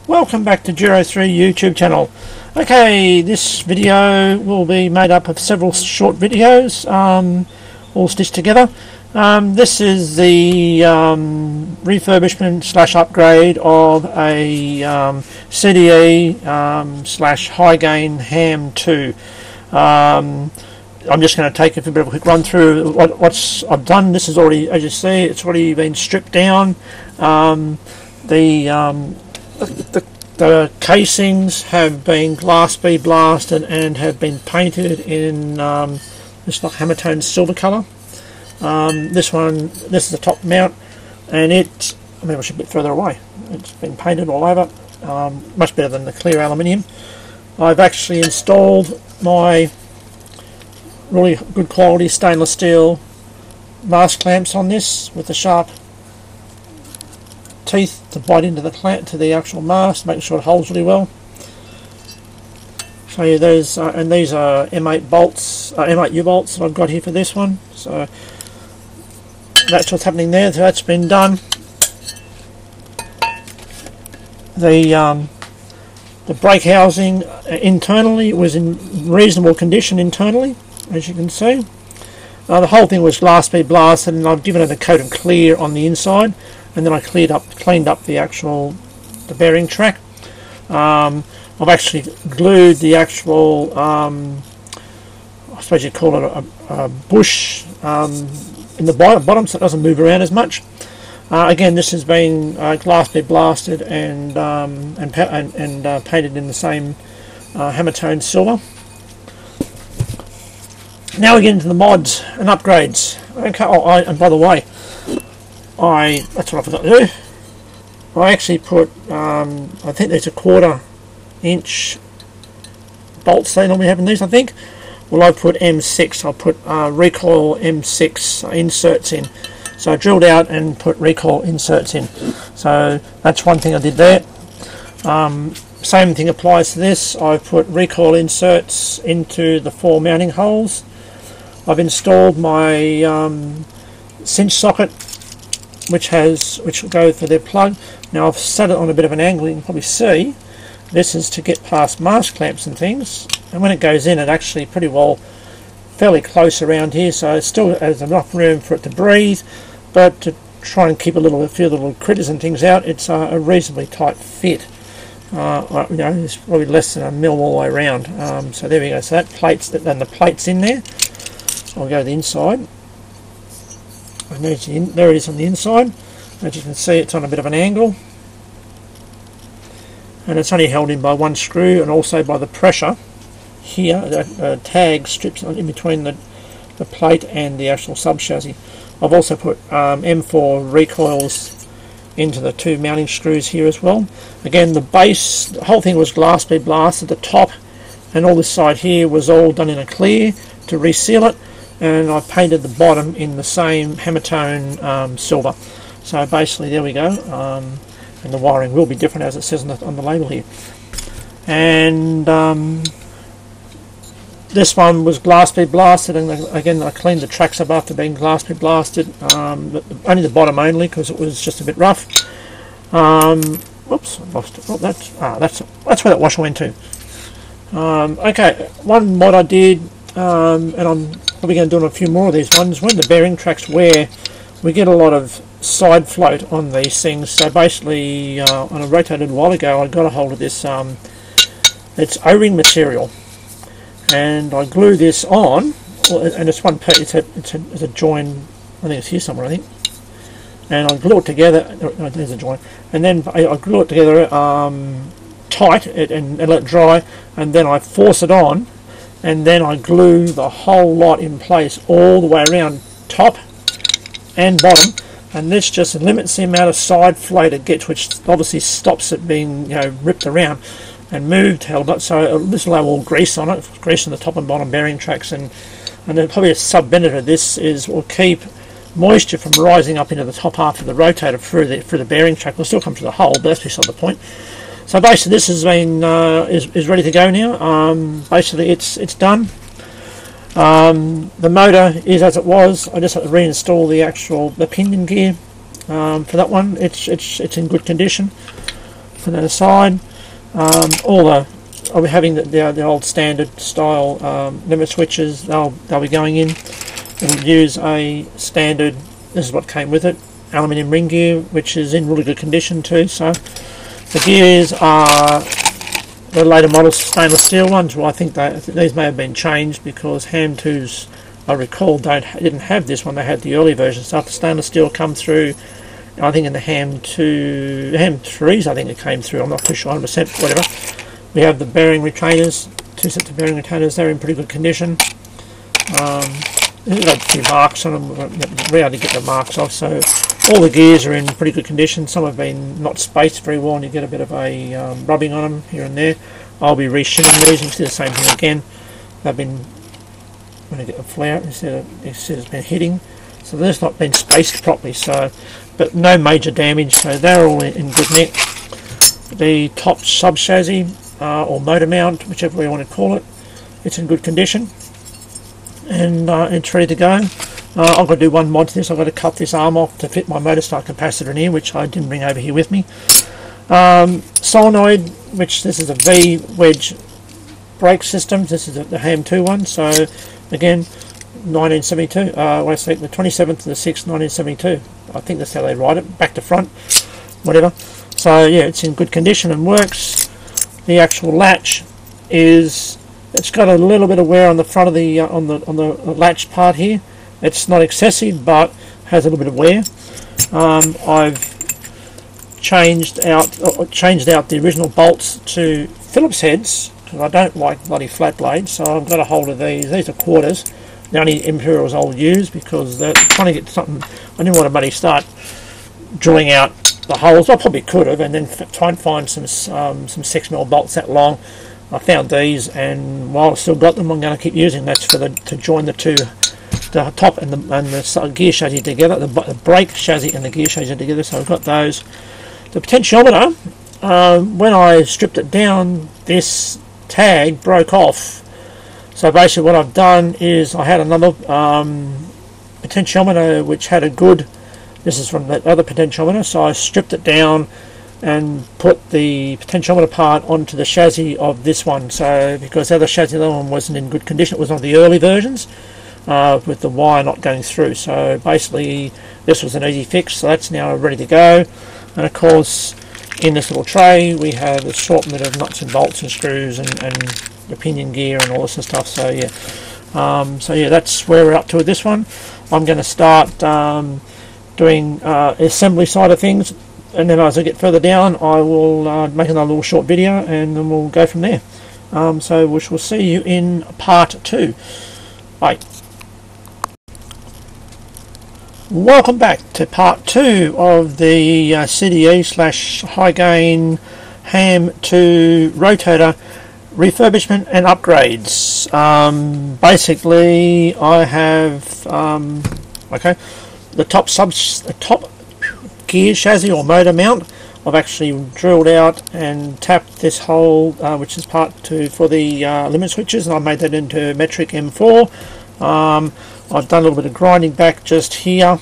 Welcome back to Giro3 YouTube channel. Okay, this video will be made up of several short videos, all stitched together. This is the refurbishment slash upgrade of a CDE-HyGain Ham2. I'm just going to take a bit of a quick run through what I've done. This is already, as you see, it's already been stripped down. The casings have been glass bead blasted and have been painted in this like hammer-tone silver colour. This is the top mount, and maybe I should be a bit further away. It's been painted all over, much better than the clear aluminium. I've actually installed my really good quality stainless steel mast clamps on this with the sharp teeth to bite into the clamp to the actual mast, making sure it holds really well. Show you those, and these are M8 bolts, M8 U-bolts that I've got here for this one. So that's what's happening there. So that's been done. The brake housing internally was in reasonable condition internally, as you can see. The whole thing was glass bead blasted, and I've given it a coat of clear on the inside, and then I cleaned up the bearing track. I've actually glued the actual, I suppose you call it a bush in the bottom, so it doesn't move around as much. Again, this has been glass bead blasted and painted in the same hammer-tone silver. Now we get into the mods and upgrades. Okay. And by the way, that's what I forgot to do. I actually put, I think there's a 1/4 inch bolts they normally have in these, I think. Well, I put M6. I'll put recoil M6 inserts in. So I drilled out and put recoil inserts in. So that's one thing I did there. Same thing applies to this. I've put recoil inserts into the 4 mounting holes. I've installed my cinch socket, which will go for their plug. Now I've set it on a bit of an angle. You can probably see this is to get past mast clamps and things, and when it goes in, it actually pretty well fairly close around here, so it still has enough room for it to breathe, but to try and keep a few little critters and things out, it's a reasonably tight fit. It's probably less than a mil all the way around. So there we go. So that the plate's in there. So I'll go to the inside. And there it is on the inside. As you can see, it's on a bit of an angle, and it's only held in by one screw, and also by the pressure here. The tag strips in between the plate and the actual sub chassis. I've also put M4 recoils into the 2 mounting screws here as well. Again, the whole thing was glass bead blasted. The top and all this side here was all done in a clear to reseal it, and I painted the bottom in the same hammer-tone silver. So basically, there we go. And the wiring will be different, as it says on the label here. And this one was glass bead blasted, and again I cleaned the tracks up after being glass bead blasted. Only the bottom only, because it was just a bit rough. Whoops, I lost it. Oh, that's where that washer went to. Okay, one mod I did, and I'm probably going to do a few more of these ones. When the bearing tracks wear, we get a lot of side float on these things. So basically, on a rotated a while ago, I got a hold of this. It's O-ring material, and I glue this on, and it's one piece. It's a join. I think it's here somewhere. I think, and I glue it together. No, there's a join, and then I glue it together tight and let it dry, and then I force it on, and then I glue the whole lot in place all the way around, top and bottom, and this just limits the amount of side float it gets, which obviously stops it being ripped around and moved, held up. So this will have all grease on it, grease on the top and bottom bearing tracks, and then probably a sub benefit of this will keep moisture from rising up into the top half of the rotator through the bearing track. It'll still come to the hole, but that's beside the point. So basically, this has been is ready to go now. Basically, it's done. The motor is as it was. I just had to reinstall the pinion gear for that one. It's in good condition. Put that aside. I'll be having the old standard style limit switches. They'll be going in. It'll use a standard. This is what came with it. Aluminium ring gear, which is in really good condition too. So the gears are the later model stainless steel ones. Well, I think these may have been changed because Ham2s, I recall, didn't have this one. They had the early version stuff. The stainless steel come through, I think, in the Ham3s. I think it came through. I'm not too sure 100%. Whatever. We have the bearing retainers. 2 sets of bearing retainers. They're in pretty good condition. They've got a few marks on them. We had to get the marks off. So all the gears are in pretty good condition. Some have been not spaced very well, and you get a bit of a rubbing on them here and there. I'll be reshinning these. You can see the same thing again. They've been, when I get the flare, instead it's been hitting. So they've not been spaced properly. So, but no major damage. So they're all in good nick. The top sub chassis or motor mount, whichever way you want to call it, it's in good condition, and it's ready to go. I've got to do one mod to this. I've got to cut this arm off to fit my motor start capacitor in here, which I didn't bring over here with me. Solenoid, which this is a V wedge brake system. This is the Ham2 one. So again, 1972. Wait a sec, the 27th of the 6th, 1972. I think that's how they write it, back to front, whatever. So yeah, it's in good condition and works. The actual latch it's got a little bit of wear on the front of the on the latch part here. It's not excessive, but has a little bit of wear. I've changed out the original bolts to Phillips heads because I don't like bloody flat blades. So I've got a hold of these. These are quarters. The only Imperials I'll use because they're trying to get something. I didn't want to bloody start drilling out the holes. I probably could have, and then try and find some 6mm bolts that long. I found these, and while I've still got them, I'm going to keep using that to join the top and the gear chassis together, the brake chassis and the gear chassis together. So I've got those. The potentiometer, when I stripped it down, this tag broke off. So basically, what I've done is I had another potentiometer which had a good. This is from the other potentiometer, so I stripped it down and put the potentiometer part onto the chassis of this one. So because the other chassis, the other one wasn't in good condition, it was on the early versions with the wire not going through. So basically, this was an easy fix. So that's now ready to go. And of course, in this little tray, we have an assortment of nuts and bolts and screws and the pinion gear and all this and stuff. So yeah, that's where we're up to with this one. I'm going to start doing assembly side of things, and then as I get further down I will make another little short video, and then we'll go from there. So we shall see you in part 2. Bye. Welcome back to part 2 of the CDE-HyGain Ham2 Rotator refurbishment and upgrades. Basically I have the top gear chassis or motor mount. I've actually drilled out and tapped this hole, which is part 2 for the limit switches, and I made that into metric M4. I've done a little bit of grinding back just here,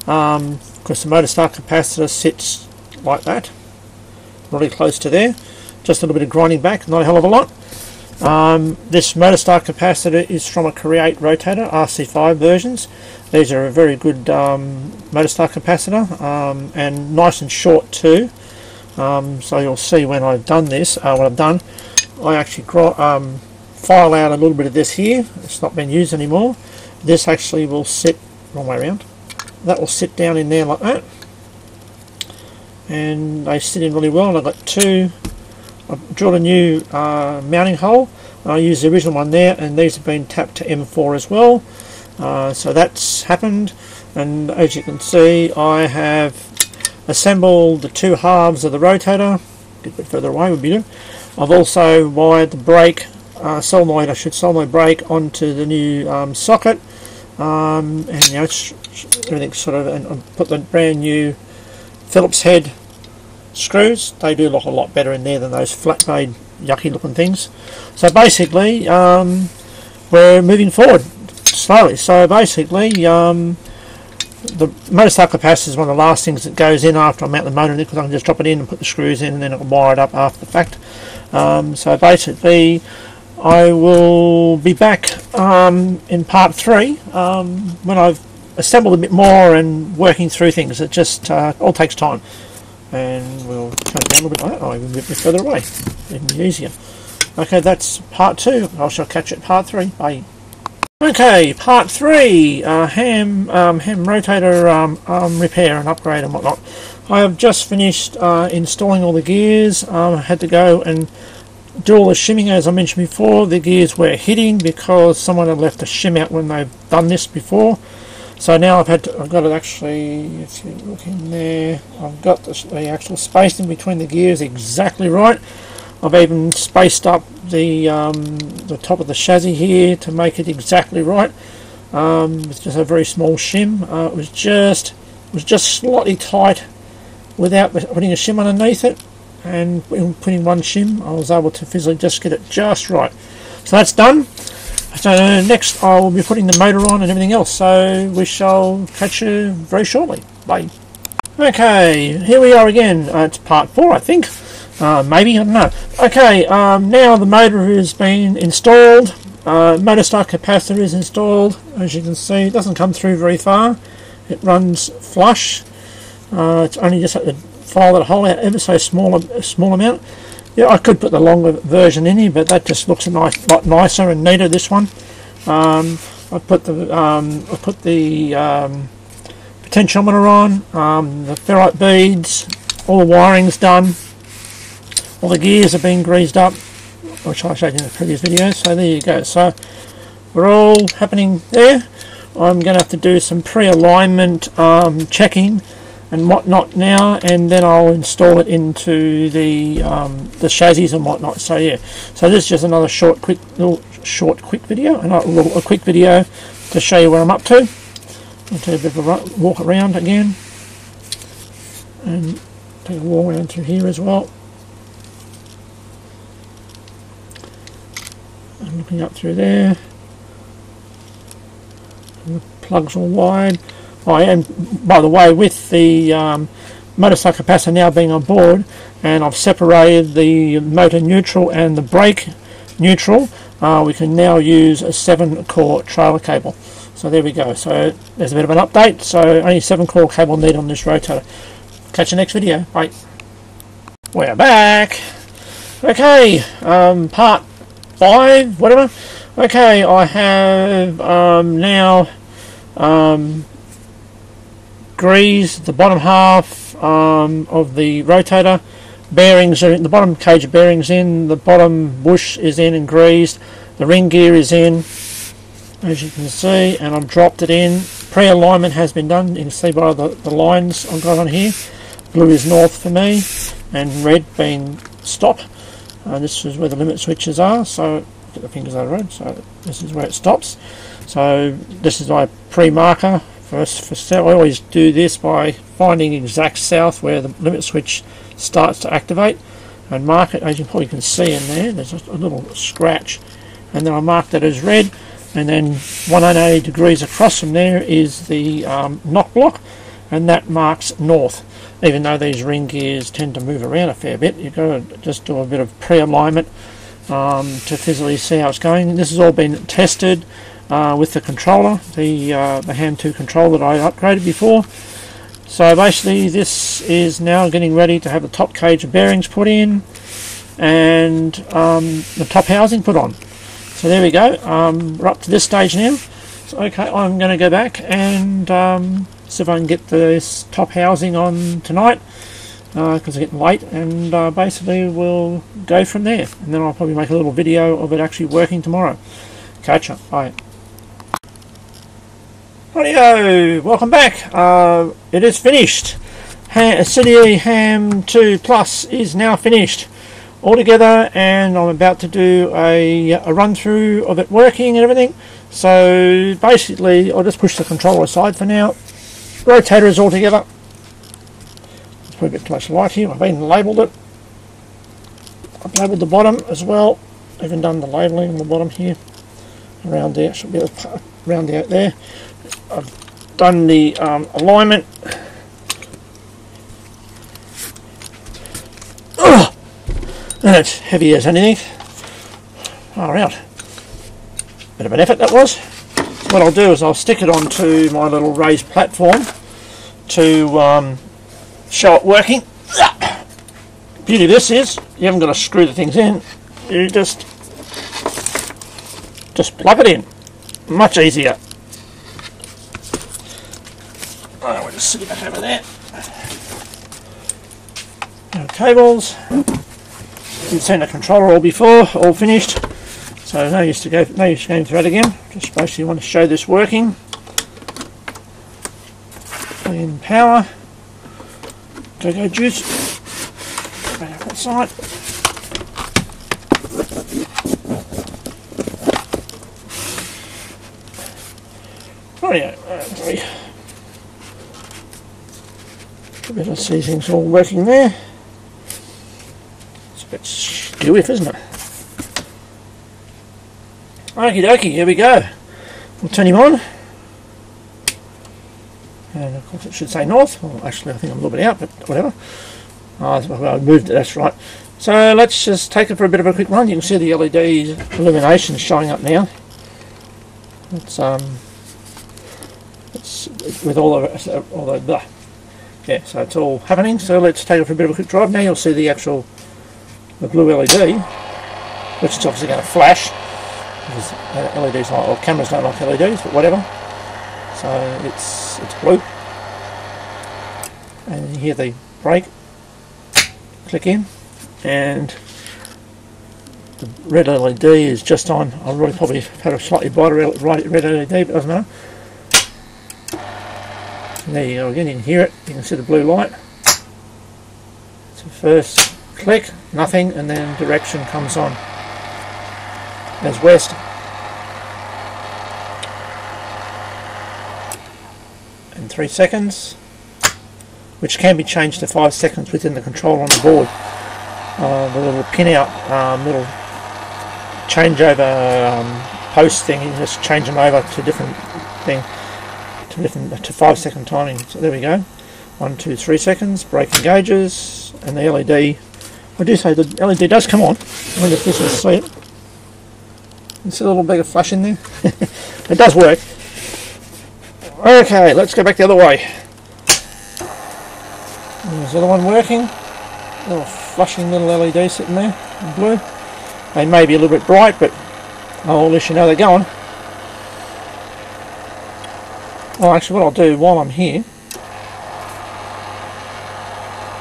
because the motor start capacitor sits like that, really close to there. Just a little bit of grinding back, not a hell of a lot. This motor start capacitor is from a Calibrate Rotator, RC5 versions. These are a very good motor start capacitor, and nice and short too. So you'll see when I've done this, what I've done, I actually file out a little bit of this here. It's not been used anymore. This actually will sit, wrong way around, that will sit down in there like that. And they sit in really well. And I've got two. I've drilled a new mounting hole. I used the original one there, and these have been tapped to M4 as well. So that's happened, and as you can see, I have assembled the two halves of the rotator. Get a bit further away would be good. I've also wired the brake solenoid brake onto the new socket, and you know, everything's sort of, and put the brand new Phillips head screws. They do look a lot better in there than those flat made yucky looking things. So basically we're moving forward slowly. So basically the motorcycle capacitor is one of the last things that goes in after I mount the motor, because I can just drop it in and put the screws in, and then it'll wire it up after the fact. So basically I will be back in part 3 when I've assembled a bit more and working through things. It just all takes time, and we'll turn it down a little bit like that. Oh, even a bit further away, even easier. Okay, that's part 2. I shall catch you at part 3. Bye. Okay, part 3, ham rotator repair and upgrade and whatnot. I have just finished installing all the gears. I had to go and do all the shimming, as I mentioned before. The gears were hitting because someone had left a shim out when they've done this before. So now I've got it actually, if you look in there, I've got the actual spacing between the gears exactly right. I've even spaced up the top of the chassis here to make it exactly right. It's just a very small shim. It was just slightly tight without putting a shim underneath it, and putting one shim I was able to physically just get it just right. So that's done. So next I will be putting the motor on and everything else, so we shall catch you very shortly. Bye. Okay, here we are again. It's part 4, I think. Maybe, I don't know. Okay, now the motor has been installed. Motor start capacitor is installed. As you can see, it doesn't come through very far. It runs flush. It's only just at the file that hole out ever so small amount. Yeah, I could put the longer version in here, but that just looks a lot nicer and neater. This one, I put the potentiometer on, the ferrite beads, all the wiring's done, all the gears have been greased up, which I showed you in the previous video. So there you go. So we're all happening there. I'm going to have to do some pre-alignment checking and whatnot now, and then I'll install it into the chassis and whatnot. So yeah, so this is just another quick video, and a quick video to show you where I'm up to. I'll take a bit of a walk around again, and take a walk around through here as well. I'm looking up through there. And the plugs all wide. Oh, and by the way, with the motorcycle capacitor now being on board, and I've separated the motor neutral and the brake neutral, we can now use a 7-core trailer cable. So there we go. So there's a bit of an update. So only 7-core cable needed on this rotator. Catch you next video. Bye. We're back. Okay, part 5, whatever. Okay, I have now greased the bottom half of the rotator. Bearings are in, the bottom cage of bearings in, the bottom bush is in and greased, the ring gear is in, as you can see, and I've dropped it in. Pre-alignment has been done. You can see by the lines I've got on here. Blue is north for me, and red being stop. This is where the limit switches are, so get the fingers out of red, so this is where it stops. So this is my pre-marker. I always do this by finding exact south where the limit switch starts to activate, and mark it. As you probably can see in there, there's just a little scratch, and then I mark that as red, and then 180 degrees across from there is the knock block, and that marks north. Even though these ring gears tend to move around a fair bit, you've got to just do a bit of pre-alignment to physically see how it's going. This has all been tested with the controller, the Ham2 controller that I upgraded before. So basically this is now getting ready to have the top cage of bearings put in, and the top housing put on. So there we go. We're up to this stage now. So okay, I'm going to go back and see if I can get this top housing on tonight, because it's getting late, and basically we'll go from there, and then I'll probably make a little video of it actually working tomorrow. Catch up. Bye. Rightio, welcome back. It is finished. CDE Ham2 Plus is now finished altogether, and I'm about to do a run through of it working and everything. So basically I'll just push the controller aside for now. Rotator is all together. Let's put a bit too much light here. I've even labelled it. I've labelled the bottom as well. Even done the labelling on the bottom here. Around there, should be around out there. I've done the alignment. And it's heavy as anything. Far out. Bit of an effort that was. So what I'll do is I'll stick it onto my little raised platform to show it working. Beauty of this is you haven't got to screw the things in. You just plug it in. Much easier. Oh, we'll just sit it back over there. No cables. You've seen the controller all before, all finished. So no use going through that again. Just basically want to show this working. Plug in power. Go juice. Back up that side. Rightio. Better see things all working there. It's a bit stiff, isn't it? Okie dokie, here we go. We'll turn him on. And of course it should say north. Well, actually I think I'm a little bit out, but whatever. Oh, I moved it, that's right. So let's just take it for a bit of a quick run. You can see the LED illumination showing up now. It's with all the yeah, so it's all happening. So let's take it for a bit of a quick drive. Now you'll see the blue LED, which is obviously going to flash. Because LEDs like, or cameras don't like LEDs, but whatever. So it's blue, and you hear the brake click in, and the red LED is just on. I really probably had a slightly brighter red LED, but it doesn't matter. And there you go again. You can hear it. You can see the blue light. So first click, nothing, and then direction comes on. There's west. And 3 seconds, which can be changed to 5 seconds within the control on the board. The little pin out, little changeover post thing, you just change them over to different thing, to 5 second timing. So there we go. 1, 2, 3 seconds, brake engages, and the LED. I do say the LED does come on. I wonder if this will see it. You see a little bit of flash in there? It does work. Okay, let's go back the other way. There's the other one working. Little flashing little LED sitting there in blue. They may be a little bit bright, but I'll let you know they're going. Well, actually what I'll do while I'm here,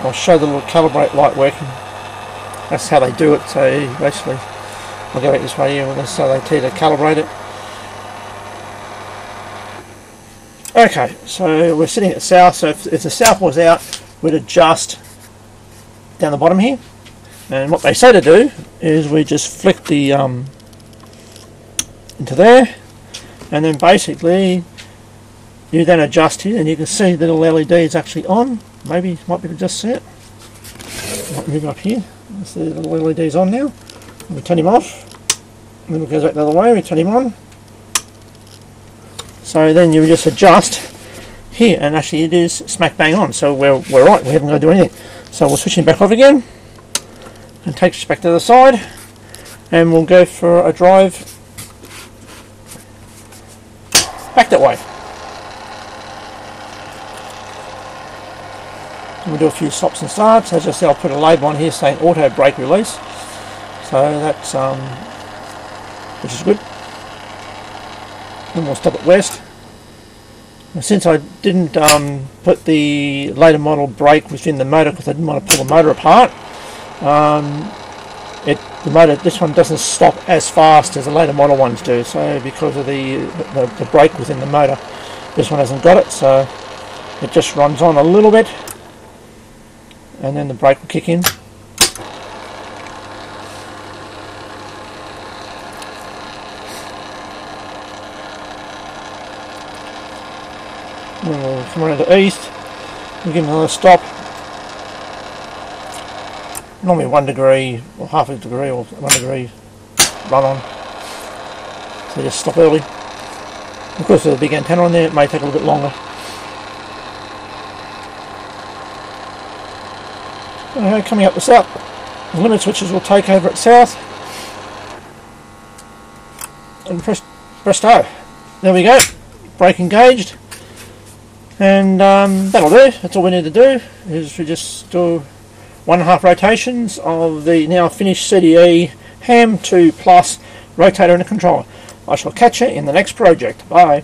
I'll show the little Calibrate Light working. That's how they do it. So basically I'll go back this way here, so they tell you to calibrate it. Okay, so we're sitting at south, so if the south was out, we'd adjust down the bottom here. And what they say to do is we just flick the into there, and then basically you then adjust here, and you can see the little LED is actually on. Maybe you might be able to just see it. Might move up here. See the little LED's on now. We turn him off, and then it goes back the other way. We turn him on. So then you just adjust here, and actually it is smack bang on. So we're right. We haven't got to do anything. So we'll switch him back off again, and take us back to the other side, and we'll go for a drive back that way. And we'll do a few stops and starts. As I said, I'll put a label on here saying auto brake release. So that's which is good. And we'll stop at west. And since I didn't put the later model brake within the motor because I didn't want to pull the motor apart, this one doesn't stop as fast as the later model ones do. So because of the brake within the motor, this one hasn't got it. So it just runs on a little bit, and then the brake will kick in. And we'll come around to east, we'll give it another stop. Normally 1 degree or half a degree or 1 degree run on. So just stop early. Of course, there's a big antenna on there, it may take a little bit longer. Coming up the south, the limit switches will take over at south. And presto, there we go, brake engaged. And that'll do. That's all we need to do, is we just do 1.5 rotations of the now finished CDE Ham2 Plus rotator and a controller. I shall catch you in the next project. Bye.